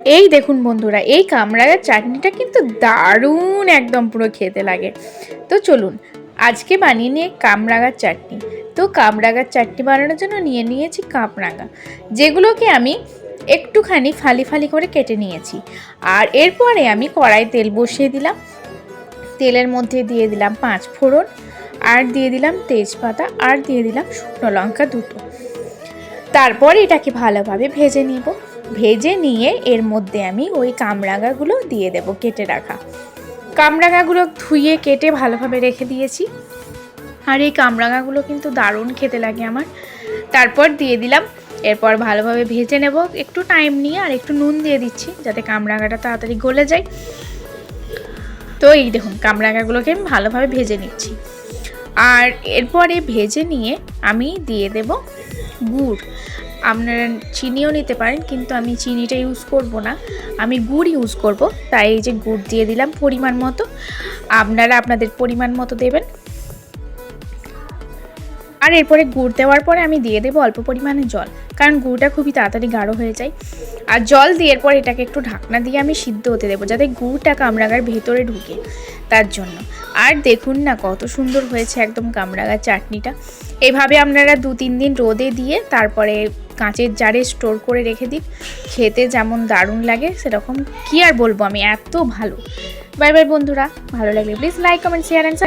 এই দেখুন বন্ধুরা, এই কামরাঙার চাটনিটা কিন্তু দারুণ একদম পুরো খেতে লাগে। তো চলুন আজকে বানিয়ে নিয়ে কামরাঙার চাটনি। তো কামরাঙার চাটনি বানানোর জন্য নিয়ে নিয়েছি কামরাঙা, যেগুলোকে আমি একটুখানি ফালি ফালি করে কেটে নিয়েছি। আর এরপরে আমি কড়াই তেল বসিয়ে দিলাম। তেলের মধ্যে দিয়ে দিলাম 5 ফোড়ন, আর দিয়ে দিলাম তেজপাতা, আর দিয়ে দিলাম শুকনো লঙ্কা দুটো। তারপর এটাকে ভালোভাবে ভেজে নিব। ভেজে নিয়ে এর মধ্যে আমি ওই কামরাঙাগুলো দিয়ে দেব, কেটে রাখা কামরাঙাগুলো ধুয়ে কেটে ভালোভাবে রেখে দিয়েছি। আর এই কামরাঙাগুলো কিন্তু দারুণ খেতে লাগে আমার। তারপর দিয়ে দিলাম, এরপর ভালোভাবে ভেজে নেব একটু টাইম নিয়ে। আর একটু নুন দিয়ে দিচ্ছি যাতে কামরাঙাটা তাড়াতাড়ি গলে যায়। তো এই দেখুন কামরাঙাগুলোকে আমি ভালোভাবে ভেজে নিচ্ছি। আর এরপরে ভেজে নিয়ে আমি দিয়ে দেব গুড়। আপনারা চিনিও নিতে পারেন, কিন্তু আমি চিনিটা ইউজ করব না, আমি গুড় ইউজ করব। তাই এই যে গুড় দিয়ে দিলাম পরিমাণ মতো, আপনারা আপনাদের পরিমাণ মতো দেবেন। আর এরপরে গুড় দেওয়ার পরে আমি দিয়ে দেবো অল্প পরিমাণে জল, কারণ গুড়টা খুবই তাড়াতাড়ি গাঢ় হয়ে যায়। আর জল দিয়ে পর এটাকে একটু ঢাকনা দিয়ে আমি সিদ্ধ হতে দেবো, যাতে গুড়টা কামরাঙার ভেতরে ঢুকে, তার জন্য। আর দেখুন না কত সুন্দর হয়েছে একদম কামরাঙার চাটনিটা। এভাবে আপনারা 2-3 দিন রোদে দিয়ে তারপরে কাঁচের জারে স্টোর করে রেখে দিন। খেতে যেমন দারুণ লাগে সেরকম কি আর বলবো আমি, এত ভালো। বাই বাই বন্ধুরা, ভালো লাগলে please like, comment, share and